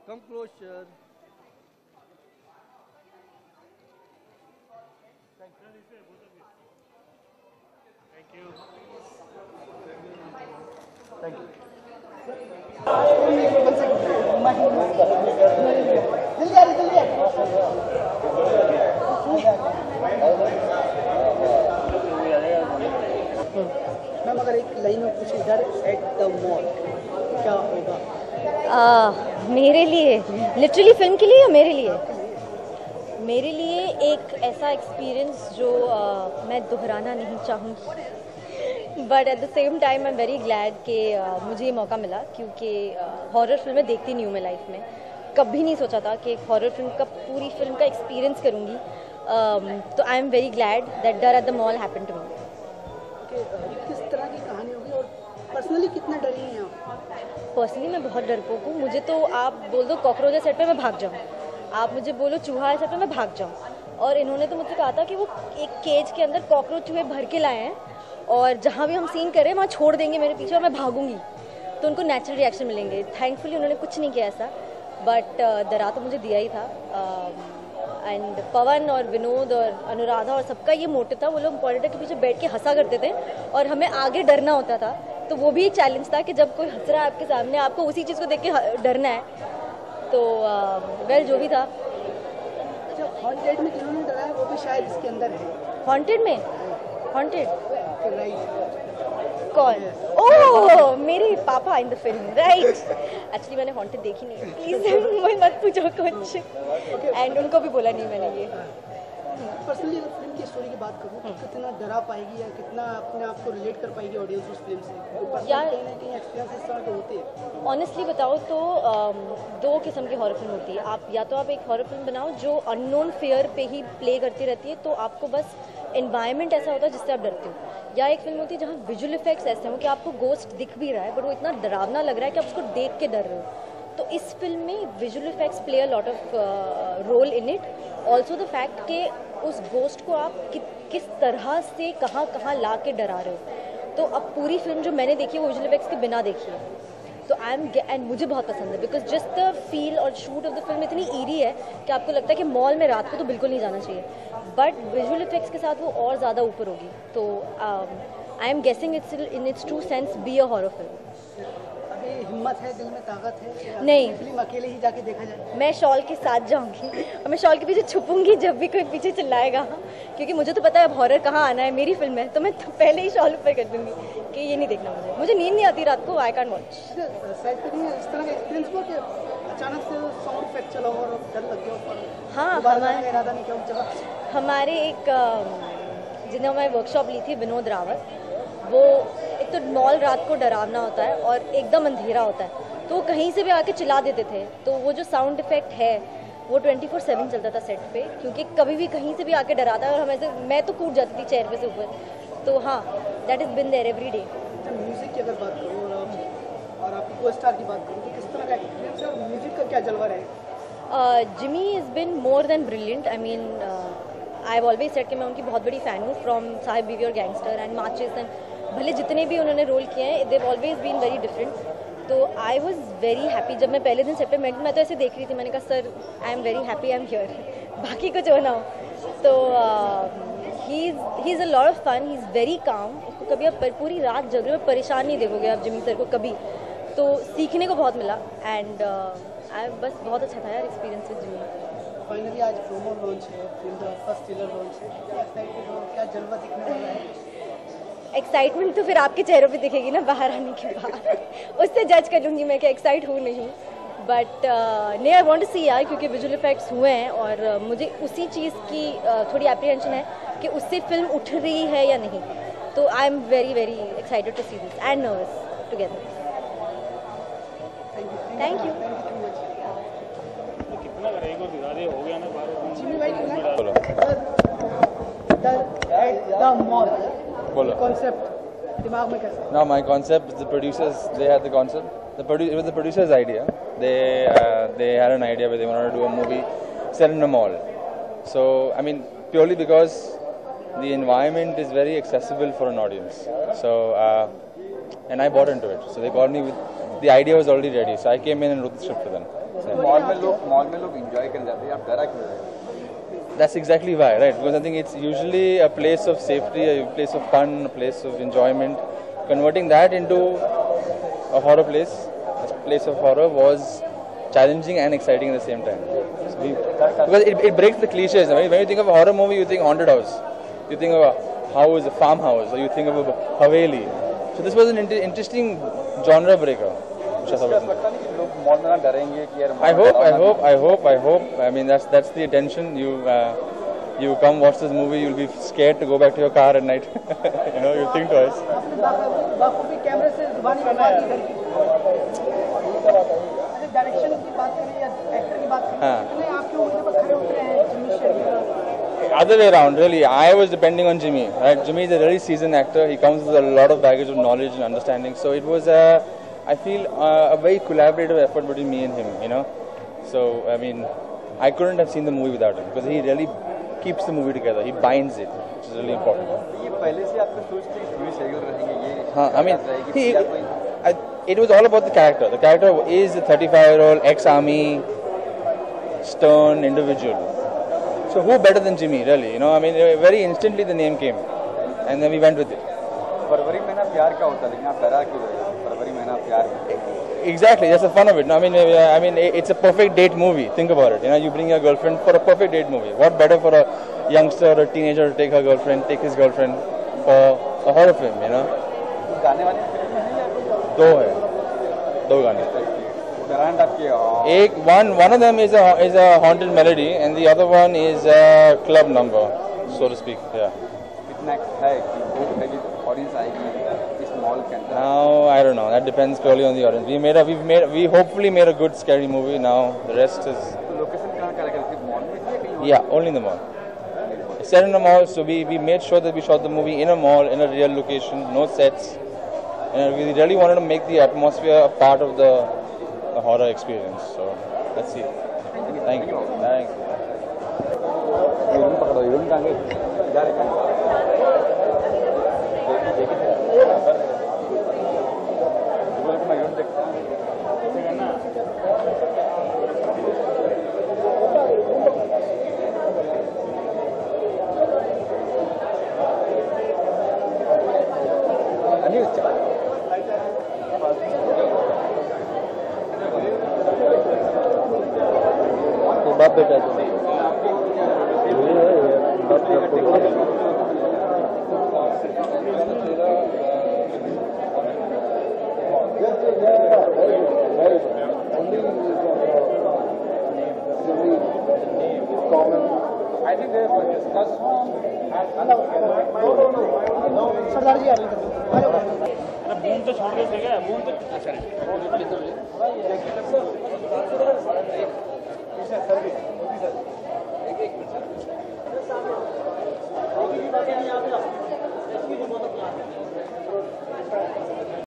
Come closer. Thank you. Thank you. Ma'am अगर एक line में पूछे डर एट द मॉल क्या होगा? मेरे लिए लिटरली फिल्म के लिए या मेरे लिए? मेरे लिए एक ऐसा एक्सपीरियंस जो मैं दोहराना नहीं चाहूँगी, but at the same time I am very glad कि मुझे ये मौका मिला, क्योंकि हॉरर फिल्में देखती नहीं हूँ मैं लाइफ में। कभी नहीं सोचा था कि एक हॉरर फिल्म का पूरी फिल्म का एक्सपीरियंस करूँगी। तो I am very glad that डर at the mall happened to me. किस तरह की कहानी होगी और पर्सनली कितना डरी हैं आप? पर्सनली मैं बहुत डरपोक हूँ। मुझे तो आप बोल दो कॉकरोच सेट पे मैं भाग जाऊँ, आप मुझे बोलो चूहा सेट पे मैं भाग जाऊँ। और इन्होंने तो मुझसे कहा था कि वो एक केज के अंदर कॉकरोच चूहे भर के लाए हैं और जहाँ भी हम सीन करें वहाँ छोड़ देंगे मेरे पीछे और मैं भागूंगी तो उनको नेचुरल रिएक्शन मिलेंगे। थैंकफुली उन्होंने कुछ नहीं किया ऐसा, बट डरा तो मुझे दिया ही था। एंड पवन और विनोद और अनुराधा और सबका ये मोटिव था, वो लोग मॉनिटर के पीछे बैठ के हंसा करते थे और हमें आगे डरना होता था। तो वो भी एक चैलेंज था कि जब कोई हंस रहा है आपके सामने, आपको उसी चीज़ को देख के डरना है। तो वेल जो भी था। अच्छा, हॉन्टेड में जिन्होंने डराया वो भी शायद इसके अंदर है। हॉन्टेड में? Haunted right. कौन? ओह मेरे पापा in the film, right. Actually मैंने हॉन्टेड देखी नहीं है, प्लीज मुझे मत पूछो कुछ। एंड उनको भी बोला नहीं मैंने ये। पर्सनली अगर फिल्म की स्टोरी की बात करूँ तो कितना डरा पाएगी या कितना अपने आप को रिलेट कर पाएगी ऑडियंस उस फिल्म से? यार कहीं ना कहीं एक्सपीरियंस इस तरह के होते हैं। ऑनेस्टली बताओ तो दो किस्म की हॉरर फिल्म होती है। आप या तो आप एक हॉरर फिल्म बनाओ जो अननोन फियर पे ही प्ले करती रहती है, तो आपको बस एनवायरनमेंट ऐसा होता है जिससे आप डरते हो। या एक फिल्म होती है जहाँ विजुअल इफेक्ट्स ऐसे हो कि आपको गोस्ट दिख भी रहा है बट वो इतना डरावना लग रहा है कि आप उसको देख के डर रहे हो। तो इस फिल्म में visual effects play a lot of role in it. Also the fact कि उस गोस्ट को आप किस तरह से कहाँ कहाँ ला के डरा रहे हो। तो अब पूरी फिल्म जो मैंने देखी है वो विजुअल इफेक्ट्स के बिना देखी है। तो आई एम एंड मुझे बहुत पसंद है बिकॉज जस्ट द फील और शूट ऑफ द फिल्म इतनी ईरी है कि आपको लगता है कि मॉल में रात को तो बिल्कुल नहीं जाना चाहिए, बट विजुअल इफेक्ट्स के साथ वो और ज़्यादा ऊपर होगी। तो I am guessing it's in its true sense be a horror film. अभी हिम्मत है, दिल में ताकत है? नहीं, फिल्म अकेले ही जाके देखा जाए? मैं शॉल के साथ जाऊंगी और मैं शॉल के पीछे छुपूंगी जब भी कोई पीछे चिल्लाएगा, क्योंकि मुझे तो पता है अब हॉरर कहाँ आना है। मेरी फिल्म है तो मैं तो पहले ही शॉल ऊपर कर दूंगी कि ये नहीं देखना। मुझे नींद नहीं आती रात को, आई कांट वॉच। साइड पे नहीं इस तरह का एक्सपीरियंस हुआ कि अचानक से साउंड इफेक्ट चला और डर लग गया? हाँ, इरादा नहीं किया जगह? हमारे एक जिन्हें मैं वर्कशॉप ली थी विनोद रावत, वो एक तो मॉल रात को डरावना होता है और एकदम अंधेरा होता है, तो वो कहीं से भी आके चिल्ला देते थे। तो वो जो साउंड इफेक्ट है वो 24/7 चलता था सेट पे, क्योंकि कभी भी कहीं से भी आके डराता है और हमें मैं तो कूद जाती थी चेयर पे से ऊपर। तो हाँ, that is been there every day. Music की अगर बात करूँ और आपकी को स्टार की बात करूँ तो किस तरह का एक्सपीरियंस है और म्यूजिक का क्या जलवा है? Jimmy is been more than brilliant. I mean I have always said कि मैं उनकी बहुत बड़ी फ़ैन हूँ, फ्रॉम साहिब बीवी और गैंगस्टर एंड मार्चेस एंड भले जितने भी उन्होंने रोल किए हैं they always been very different. तो आई वॉज वेरी हैप्पी जब मैं पहले दिन सेट पे मैं तो ऐसे देख रही थी, मैंने कहा sir I am very happy I am here, बाकी कुछ हो ना हो। तो he is a lot of fun, he is very calm. उसको कभी आप पूरी रात जग रहे हो परेशान नहीं देखोगे आप जिमी सर को कभी। तो सीखने को बहुत मिला एंड बस बहुत अच्छा था यार एक्सपीरियंस विद जिमी। फाइनली आज प्रोमो लॉन्च है, फिल्म का फर्स्ट ट्रेलर लॉन्च है, क्या एक्साइटेड हो, क्या जलवा दिखने वाला है? एक्साइटमेंट तो फिर आपके चेहरों पे दिखेगी ना बाहर आने के बाद, उससे जज कर लूँगी मैं कि एक्साइट हूँ नहीं हूँ। बट नहीं, आई वांट टू सी यार, क्योंकि विजुअल इफेक्ट्स हुए हैं और मुझे उसी चीज़ की थोड़ी एप्रीहेंशन है कि उससे फिल्म उठ रही है या नहीं। तो I am very very excited to see this and nervous together. Thank you. कितना करेगा दिखा हो गया ना कॉन्सेप्ट दिमाग में कैसे? No, my concept, the producers, they had the concept. It was the producer's idea. They had an idea where they wanted to do a movie set in a mall. So, I mean, purely because the environment is very accessible for an audience. So, and I bought into it. So they called me with, the idea was already ready. So I came in and wrote the script for them. Mall में लोग enjoy करने जाते हैं, आप डरा क्यों रहे? That's exactly why, right? Because I think it's usually a place of safety, a place of fun, a place of enjoyment. Converting that into a horror place, a place of horror, was challenging and exciting at the same time. Because it breaks the cliches. When you think of a horror movie, you think haunted house, you think of a house, a farmhouse, or you think of a haveli. So this was an interesting genre breaker. लगता नहीं कि लोग mall में ना डरेंगे कि यार I hope. I mean, that's the intention. You come watch this movie, you'll be scared to go back to your car at night. You'll think twice. बाखूबी कैमरे से जुबानी बनवा दी घर की। डायरेक्शन की बात करें या एक्टर की बात करें, कितने आपके उम्र पर खड़े उतरे हैं Jimmy Shergill? Other way around, really. I was depending on Jimmy. Right? Jimmy is a really seasoned actor. He comes with a lot of baggage of knowledge and understanding. So it was I feel a very collaborative effort between me and him, So, I mean, I couldn't have seen the movie without him because he really keeps the movie together. He binds it, which is really important. ये पहले से आपको सोच थी Jimmy Shergill रहेंगे ये? I mean, it was all about the character. The character is a 35-year-old ex-army, stern individual. So who better than Jimmy, really? I mean, very instantly the name came, and then we went with it. फरवरी महीना प्यार का होता है, लेकिन आप डरा क्यों रहे? फरवरी महीना प्यार का. Exactly, that's the fun of it. I mean, it's a perfect date movie. Think about it. You bring your girlfriend for a perfect date movie. What better for a youngster or a teenager to take his girlfriend for a horror film? गाने वाली film में है या दो गाने. Brand आपके? One of them is a haunted melody, and the other one is a club number, so to speak. Yeah. कितना है कि वो पहली ऑडियंस आएगी इस मॉल के अंदर? Now I don't know. That depends purely on the audience. We hopefully made a good scary movie. Now the rest is. Location कहाँ का लगा? सिर्फ मॉल में थी या कहीं और? Yeah, only in the mall. It's set in a mall, so we made sure that we shot the movie in a mall, in a real location, no sets. And we really wanted to make the atmosphere a part of the horror experience. So let's see. Thank you. Thanks. यूं पकड़ो, यूं कहाँ गए? जा रहे कहाँ? मैं यूं देखता हूँ. बाप बेटा सरदार जी आ रहे बूम तो छोड़ दो, ठीक है? बूम तो अच्छा